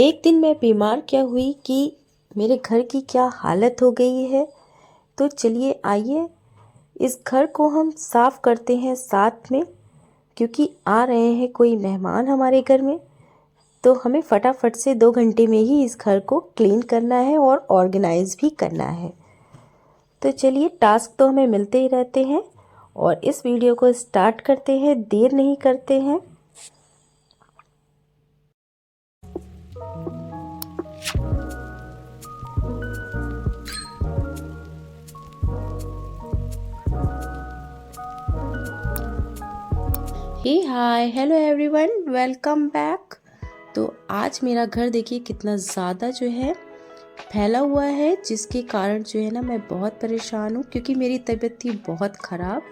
एक दिन मैं बीमार क्या हुई कि मेरे घर की क्या हालत हो गई है। तो चलिए आइए इस घर को हम साफ़ करते हैं साथ में, क्योंकि आ रहे हैं कोई मेहमान हमारे घर में। तो हमें फटाफट से 2 घंटे में ही इस घर को क्लीन करना है और ऑर्गेनाइज़ भी करना है। तो चलिए, टास्क तो हमें मिलते ही रहते हैं और इस वीडियो को स्टार्ट करते हैं, देर नहीं करते हैं। Hey hi hello everyone, welcome back. तो आज मेरा घर देखिए कितना ज़्यादा जो है फैला हुआ है, जिसके कारण जो है ना मैं बहुत परेशान हूँ, क्योंकि मेरी तबीयत थी बहुत ख़राब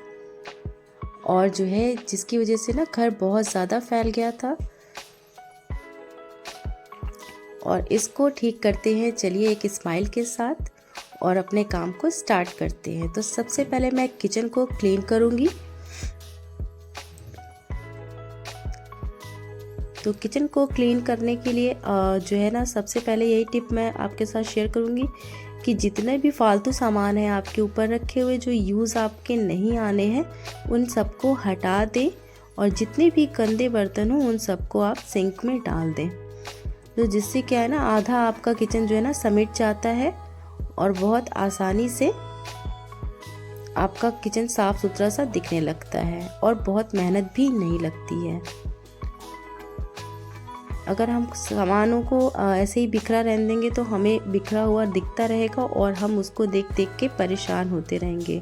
और जो है जिसकी वजह से ना घर बहुत ज़्यादा फैल गया था। और इसको ठीक करते हैं चलिए एक स्माइल के साथ और अपने काम को स्टार्ट करते हैं। तो सबसे पहले मैं किचन को क्लीन करूँगी। तो किचन को क्लीन करने के लिए जो है ना सबसे पहले यही टिप मैं आपके साथ शेयर करूँगी कि जितने भी फालतू सामान हैं आपके ऊपर रखे हुए, जो यूज़ आपके नहीं आने हैं, उन सबको हटा दें और जितने भी गंदे बर्तन हों उन सबको आप सिंक में डाल दें। तो जिससे क्या है ना, आधा आपका किचन जो है ना समेट जाता है और बहुत आसानी से आपका किचन साफ़ सुथरा सा दिखने लगता है और बहुत मेहनत भी नहीं लगती है। अगर हम सामानों को ऐसे ही बिखरा रहने देंगे तो हमें बिखरा हुआ दिखता रहेगा और हम उसको देख देख के परेशान होते रहेंगे।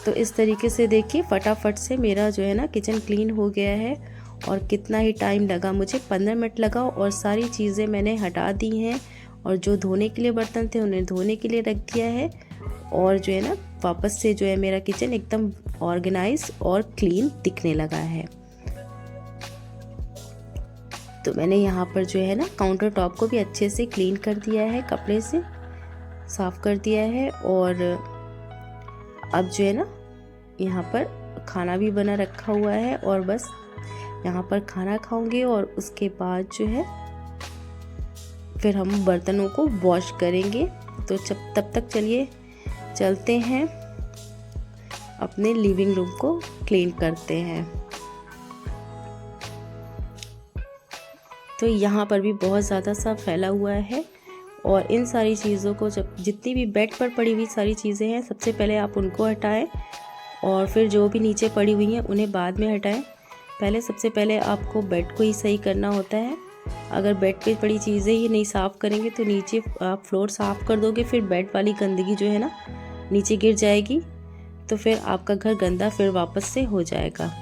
तो इस तरीके से देखिए फटाफट से मेरा जो है ना किचन क्लीन हो गया है। और कितना ही टाइम लगा मुझे, 15 मिनट लगा और सारी चीज़ें मैंने हटा दी हैं और जो धोने के लिए बर्तन थे उन्हें धोने के लिए रख दिया है। और जो है ना वापस से जो है मेरा किचन एकदम ऑर्गेनाइज और क्लीन दिखने लगा है। तो मैंने यहाँ पर जो है ना काउंटर टॉप को भी अच्छे से क्लीन कर दिया है, कपड़े से साफ़ कर दिया है। और अब जो है ना यहाँ पर खाना भी बना रखा हुआ है और बस यहाँ पर खाना खाऊंगे और उसके बाद जो है फिर हम बर्तनों को वॉश करेंगे। तो तब तक चलिए चलते हैं अपने लिविंग रूम को क्लीन करते हैं। तो यहाँ पर भी बहुत ज़्यादा सा फैला हुआ है और इन सारी चीज़ों को, जब जितनी भी बेड पर पड़ी हुई सारी चीज़ें हैं, सबसे पहले आप उनको हटाएं और फिर जो भी नीचे पड़ी हुई हैं उन्हें बाद में हटाएं। पहले सबसे पहले आपको बेड को ही सही करना होता है। अगर बेड पे पड़ी चीज़ें ही नहीं साफ़ करेंगे तो नीचे आप फ्लोर साफ़ कर दोगे, फिर बेड वाली गंदगी जो है ना नीचे गिर जाएगी, तो फिर आपका घर गंदा फिर वापस से हो जाएगा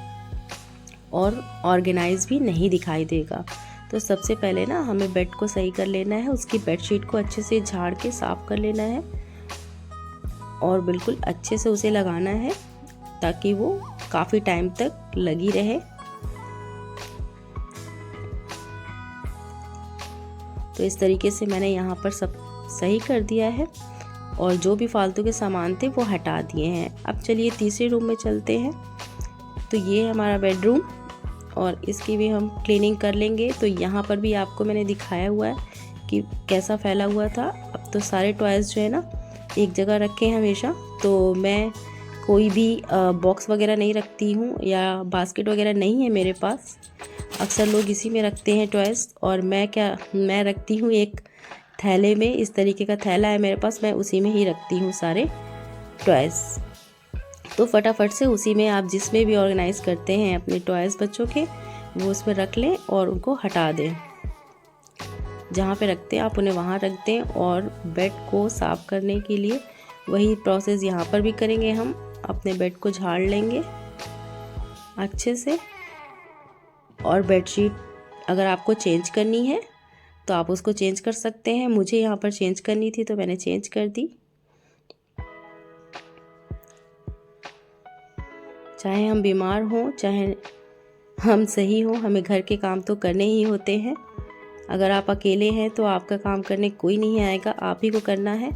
और ऑर्गेनाइज भी नहीं दिखाई देगा। तो सबसे पहले ना हमें बेड को सही कर लेना है, उसकी बेडशीट को अच्छे से झाड़ के साफ़ कर लेना है और बिल्कुल अच्छे से उसे लगाना है ताकि वो काफ़ी टाइम तक लगी रहे। तो इस तरीके से मैंने यहाँ पर सब सही कर दिया है और जो भी फालतू के सामान थे वो हटा दिए हैं। अब चलिए तीसरे रूम में चलते हैं। तो ये है हमारा बेडरूम और इसकी भी हम क्लीनिंग कर लेंगे। तो यहाँ पर भी आपको मैंने दिखाया हुआ है कि कैसा फैला हुआ था। अब तो सारे टॉयज़ जो है ना एक जगह रखे हैं हमेशा। तो मैं कोई भी बॉक्स वगैरह नहीं रखती हूँ या बास्केट वगैरह नहीं है मेरे पास। अक्सर लोग इसी में रखते हैं टॉयज़ और मैं रखती हूँ एक थैले में। इस तरीके का थैला है मेरे पास, मैं उसी में ही रखती हूँ सारे टॉयज़। तो फटाफट से उसी में आप जिसमें भी ऑर्गेनाइज़ करते हैं अपने टॉयज़ बच्चों के, वो उसमें रख लें और उनको हटा दें। जहाँ पे रखते हैं आप उन्हें वहाँ रख दें। और बेड को साफ़ करने के लिए वही प्रोसेस यहाँ पर भी करेंगे। हम अपने बेड को झाड़ लेंगे अच्छे से और बेडशीट अगर आपको चेंज करनी है तो आप उसको चेंज कर सकते हैं। मुझे यहाँ पर चेंज करनी थी तो मैंने चेंज कर दी। चाहे हम बीमार हों चाहे हम सही हों, हमें घर के काम तो करने ही होते हैं। अगर आप अकेले हैं तो आपका काम करने कोई नहीं आएगा, आप ही को करना है।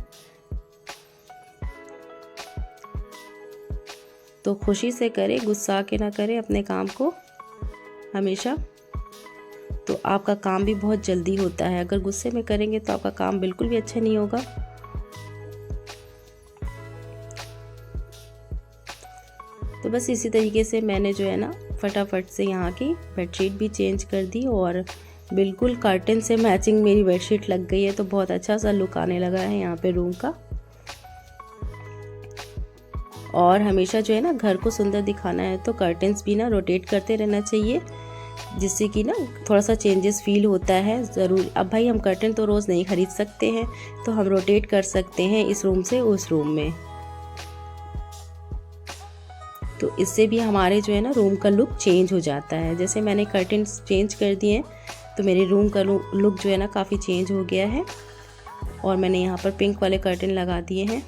तो खुशी से करें, गुस्सा के ना करें अपने काम को हमेशा। तो आपका काम भी बहुत जल्दी होता है। अगर गुस्से में करेंगे तो आपका काम बिल्कुल भी अच्छा नहीं होगा। तो बस इसी तरीके से मैंने जो है ना फटाफट से यहाँ की बेडशीट भी चेंज कर दी और बिल्कुल कर्टन से मैचिंग मेरी बेडशीट लग गई है, तो बहुत अच्छा सा लुक आने लगा है यहाँ पे रूम का। और हमेशा जो है ना घर को सुंदर दिखाना है तो कर्टन्स भी ना रोटेट करते रहना चाहिए, जिससे कि ना थोड़ा सा चेंजेस फील होता है ज़रूर। अब भाई हम कर्टन तो रोज़ नहीं खरीद सकते हैं, तो हम रोटेट कर सकते हैं इस रूम से उस रूम में। तो इससे भी हमारे जो है ना रूम का लुक चेंज हो जाता है। जैसे मैंने कर्टन्स चेंज कर दिए हैं तो मेरे रूम का लुक जो है ना काफ़ी चेंज हो गया है। और मैंने यहाँ पर पिंक वाले कर्टन लगा दिए हैं।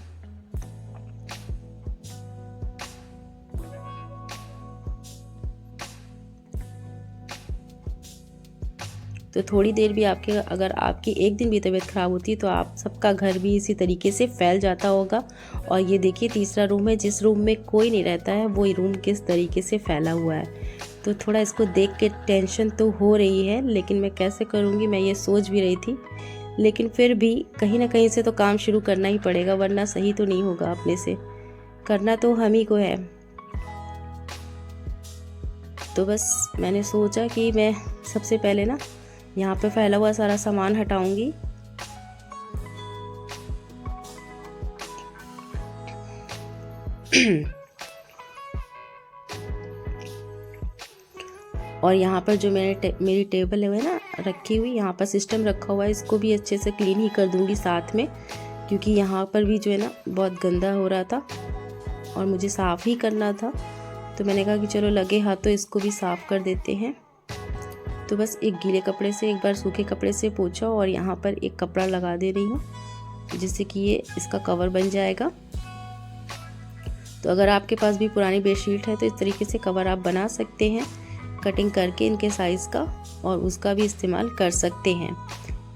तो थोड़ी देर भी अगर आपकी एक दिन भी तबीयत ख़राब होती है तो आप सबका घर भी इसी तरीके से फैल जाता होगा। और ये देखिए तीसरा रूम है, जिस रूम में कोई नहीं रहता है वो रूम किस तरीके से फैला हुआ है। तो थोड़ा इसको देख के टेंशन तो हो रही है, लेकिन मैं कैसे करूँगी मैं ये सोच भी रही थी। लेकिन फिर भी कहीं ना कहीं से तो काम शुरू करना ही पड़ेगा, वरना सही तो नहीं होगा। अपने से करना तो हम ही को है। तो बस मैंने सोचा कि मैं सबसे पहले ना यहाँ पे फैला हुआ सारा सामान हटाऊंगी। और यहाँ पर जो मेरी टेबल है ना रखी हुई, यहाँ पर सिस्टम रखा हुआ है, इसको भी अच्छे से क्लीन ही कर दूंगी साथ में, क्योंकि यहाँ पर भी जो है ना बहुत गंदा हो रहा था और मुझे साफ़ ही करना था। तो मैंने कहा कि चलो लगे हाथ तो इसको भी साफ़ कर देते हैं। तो बस एक गीले कपड़े से एक बार सूखे कपड़े से पोंछा और यहाँ पर एक कपड़ा लगा दे रही हूँ, जिससे कि ये इसका कवर बन जाएगा। तो अगर आपके पास भी पुरानी बेडशीट है तो इस तरीके से कवर आप बना सकते हैं, कटिंग करके इनके साइज़ का, और उसका भी इस्तेमाल कर सकते हैं।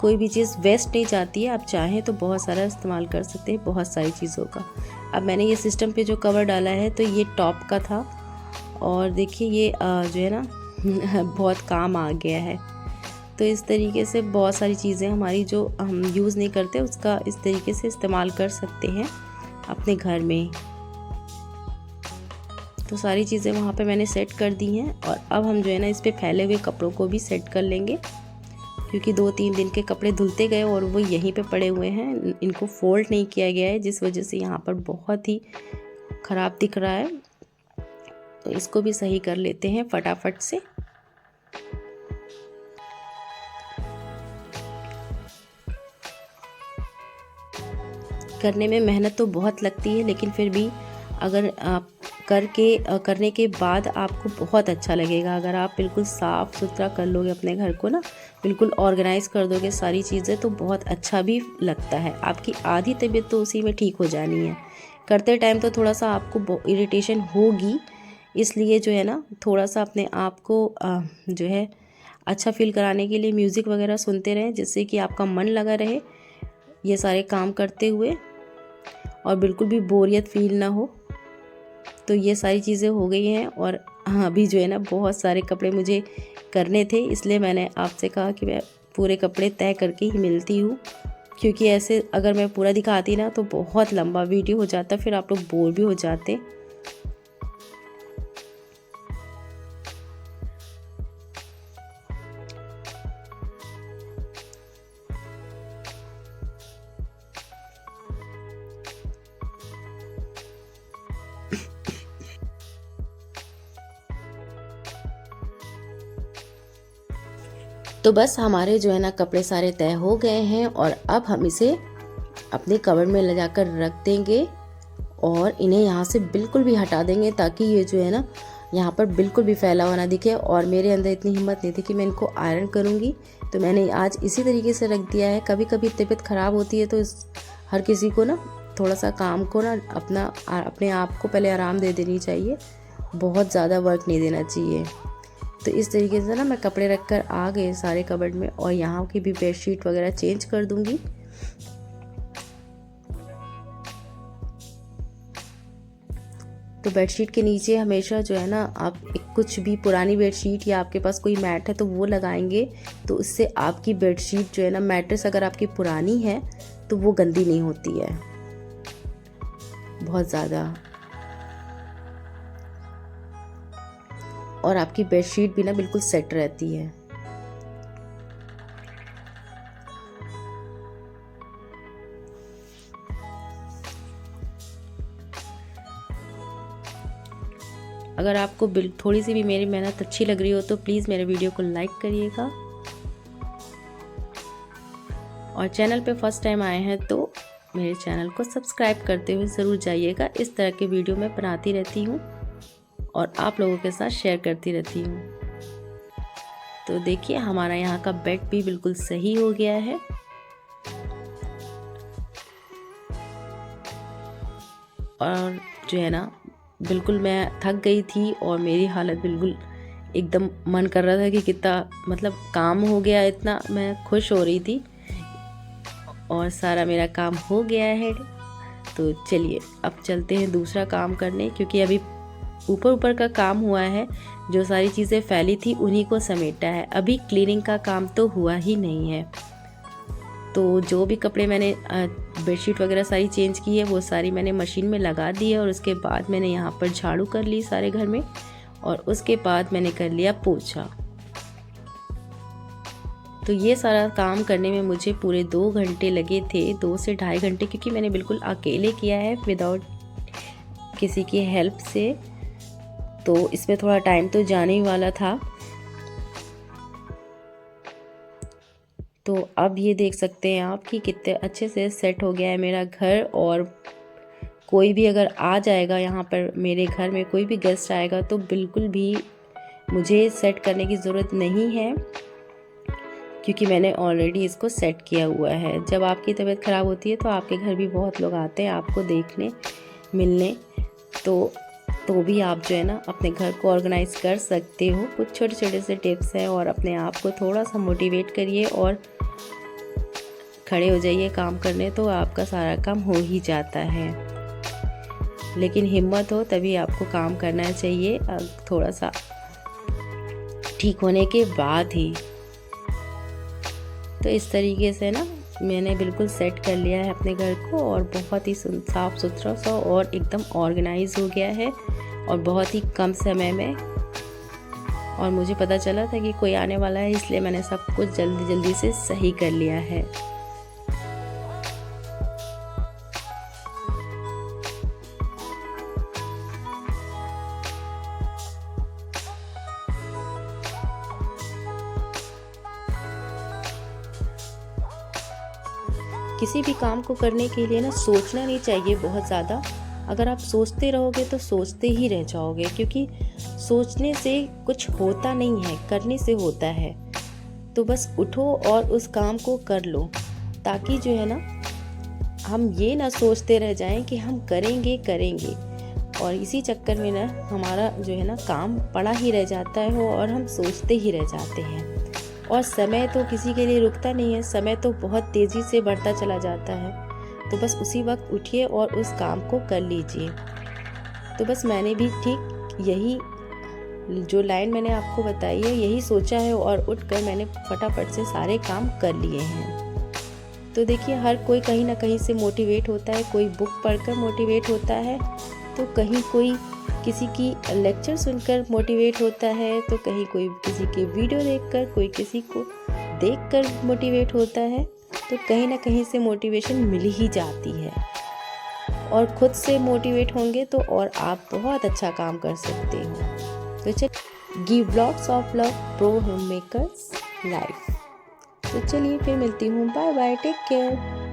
कोई भी चीज़ वेस्ट नहीं जाती है, आप चाहें तो बहुत सारा इस्तेमाल कर सकते हैं बहुत सारी चीज़ों का। अब मैंने ये सिस्टम पे जो कवर डाला है तो ये टॉप का था, और देखिए ये जो है ना बहुत काम आ गया है। तो इस तरीके से बहुत सारी चीज़ें हमारी जो हम यूज़ नहीं करते उसका इस तरीके से इस्तेमाल कर सकते हैं अपने घर में। तो सारी चीज़ें वहाँ पे मैंने सेट कर दी हैं, और अब हम जो है ना इस पे फैले हुए कपड़ों को भी सेट कर लेंगे, क्योंकि 2-3 दिन के कपड़े धुलते गए और वो यहीं पे पड़े हुए हैं, इनको फोल्ड नहीं किया गया है, जिस वजह से यहाँ पर बहुत ही ख़राब दिख रहा है। तो इसको भी सही कर लेते हैं फटाफट से। करने में मेहनत तो बहुत लगती है, लेकिन फिर भी अगर आप करने के बाद आपको बहुत अच्छा लगेगा। अगर आप बिल्कुल साफ़ सुथरा कर लोगे अपने घर को ना, बिल्कुल ऑर्गेनाइज़ कर दोगे सारी चीज़ें, तो बहुत अच्छा भी लगता है। आपकी आधी तबीयत तो उसी में ठीक हो जानी है। करते टाइम तो थोड़ा सा आपको इरिटेशन होगी, इसलिए जो है ना थोड़ा सा अपने आप को जो है अच्छा फील कराने के लिए म्यूज़िक वगैरह सुनते रहें, जिससे कि आपका मन लगा रहे ये सारे काम करते हुए और बिल्कुल भी बोरियत फील ना हो। तो ये सारी चीज़ें हो गई हैं, और अभी जो है ना बहुत सारे कपड़े मुझे करने थे, इसलिए मैंने आपसे कहा कि मैं पूरे कपड़े तय करके ही मिलती हूँ, क्योंकि ऐसे अगर मैं पूरा दिखाती ना तो बहुत लंबा वीडियो हो जाता, फिर आप लोग बोर भी हो जाते। तो बस हमारे जो है ना कपड़े सारे तय हो गए हैं, और अब हम इसे अपने कवर में ले जाकर रख देंगे और इन्हें यहाँ से बिल्कुल भी हटा देंगे, ताकि ये जो है ना यहाँ पर बिल्कुल भी फैला हुआ ना दिखे। और मेरे अंदर इतनी हिम्मत नहीं थी कि मैं इनको आयरन करूँगी, तो मैंने आज इसी तरीके से रख दिया है। कभी कभी तबीयत ख़राब होती है तो हर किसी को ना थोड़ा सा काम को ना अपने आप को पहले आराम दे देनी चाहिए, बहुत ज़्यादा वर्क नहीं देना चाहिए। तो इस तरीके से ना मैं कपड़े रख कर आ गए सारे कबर्ड में, और यहाँ की भी बेडशीट वगैरह चेंज कर दूँगी। तो बेडशीट के नीचे हमेशा जो है ना आप कुछ भी पुरानी बेडशीट या आपके पास कोई मैट है तो वो लगाएंगे, तो उससे आपकी बेडशीट जो है ना, मैट्रेस अगर आपकी पुरानी है तो वो गंदी नहीं होती है बहुत ज़्यादा, और आपकी बेडशीट भी ना बिल्कुल सेट रहती है। अगर आपको थोड़ी सी भी मेरी मेहनत अच्छी लग रही हो तो प्लीज़ मेरे वीडियो को लाइक करिएगा, और चैनल पे फर्स्ट टाइम आए हैं तो मेरे चैनल को सब्सक्राइब करते हुए ज़रूर जाइएगा। इस तरह के वीडियो मैं बनाती रहती हूँ और आप लोगों के साथ शेयर करती रहती हूँ। तो देखिए हमारा यहाँ का बेड भी बिल्कुल सही हो गया है। और जो है ना बिल्कुल मैं थक गई थी और मेरी हालत बिल्कुल एकदम मन कर रहा था कि कितना मतलब काम हो गया, इतना मैं खुश हो रही थी और सारा मेरा काम हो गया है। तो चलिए अब चलते हैं दूसरा काम करने, क्योंकि अभी ऊपर ऊपर का काम हुआ है, जो सारी चीज़ें फैली थी उन्हीं को समेटा है, अभी क्लीनिंग का काम तो हुआ ही नहीं है। तो जो भी कपड़े मैंने बेडशीट वगैरह सारी चेंज की है वो सारी मैंने मशीन में लगा दी है, और उसके बाद मैंने यहाँ पर झाड़ू कर ली सारे घर में, और उसके बाद मैंने कर लिया पोछा। तो ये सारा काम करने में मुझे पूरे 2 घंटे लगे थे, 2 से ढाई घंटे, क्योंकि मैंने बिल्कुल अकेले किया है विदाउट किसी की हेल्प से। तो इसमें थोड़ा टाइम तो जाने ही वाला था। तो अब ये देख सकते हैं आप कि कितने अच्छे से सेट हो गया है मेरा घर, और कोई भी अगर आ जाएगा यहाँ पर, मेरे घर में कोई भी गेस्ट आएगा तो बिल्कुल भी मुझे सेट करने की ज़रूरत नहीं है, क्योंकि मैंने ऑलरेडी इसको सेट किया हुआ है। जब आपकी तबीयत ख़राब होती है तो आपके घर भी बहुत लोग आते हैं आपको देखने मिलने, तो भी आप जो है ना अपने घर को ऑर्गेनाइज़ कर सकते हो। कुछ छोटे छोटे से टिप्स हैं, और अपने आप को थोड़ा सा मोटिवेट करिए और खड़े हो जाइए काम करने, तो आपका सारा काम हो ही जाता है। लेकिन हिम्मत हो तभी आपको काम करना चाहिए, थोड़ा सा ठीक होने के बाद ही। तो इस तरीके से ना मैंने बिल्कुल सेट कर लिया है अपने घर को, और बहुत ही साफ़ सुथरा सा और एकदम ऑर्गेनाइज हो गया है, और बहुत ही कम समय में। और मुझे पता चला था कि कोई आने वाला है, इसलिए मैंने सब कुछ जल्दी जल्दी से सही कर लिया है। किसी भी काम को करने के लिए ना सोचना नहीं चाहिए बहुत ज़्यादा। अगर आप सोचते रहोगे तो सोचते ही रह जाओगे, क्योंकि सोचने से कुछ होता नहीं है, करने से होता है। तो बस उठो और उस काम को कर लो, ताकि जो है ना हम ये ना सोचते रह जाएं कि हम करेंगे करेंगे, और इसी चक्कर में ना हमारा जो है ना काम पड़ा ही रह जाता है और हम सोचते ही रह जाते हैं। और समय तो किसी के लिए रुकता नहीं है, समय तो बहुत तेज़ी से बढ़ता चला जाता है। तो बस उसी वक्त उठिए और उस काम को कर लीजिए। तो बस मैंने भी ठीक यही जो लाइन मैंने आपको बताई है यही सोचा है, और उठकर मैंने फटाफट से सारे काम कर लिए हैं। तो देखिए हर कोई कहीं ना कहीं से मोटिवेट होता है, कोई बुक पढ़कर मोटिवेट होता है, तो कहीं कोई किसी की लेक्चर सुनकर मोटिवेट होता है, तो कहीं कोई किसी की वीडियो देखकर, कोई किसी को देखकर मोटिवेट होता है। तो कहीं ना कहीं से मोटिवेशन मिल ही जाती है, और खुद से मोटिवेट होंगे तो और आप बहुत अच्छा काम कर सकते हो। तो चलिए, give lots of love, pro home makers life. तो चलिए फिर मिलती हूँ, बाय बाय, टेक केयर।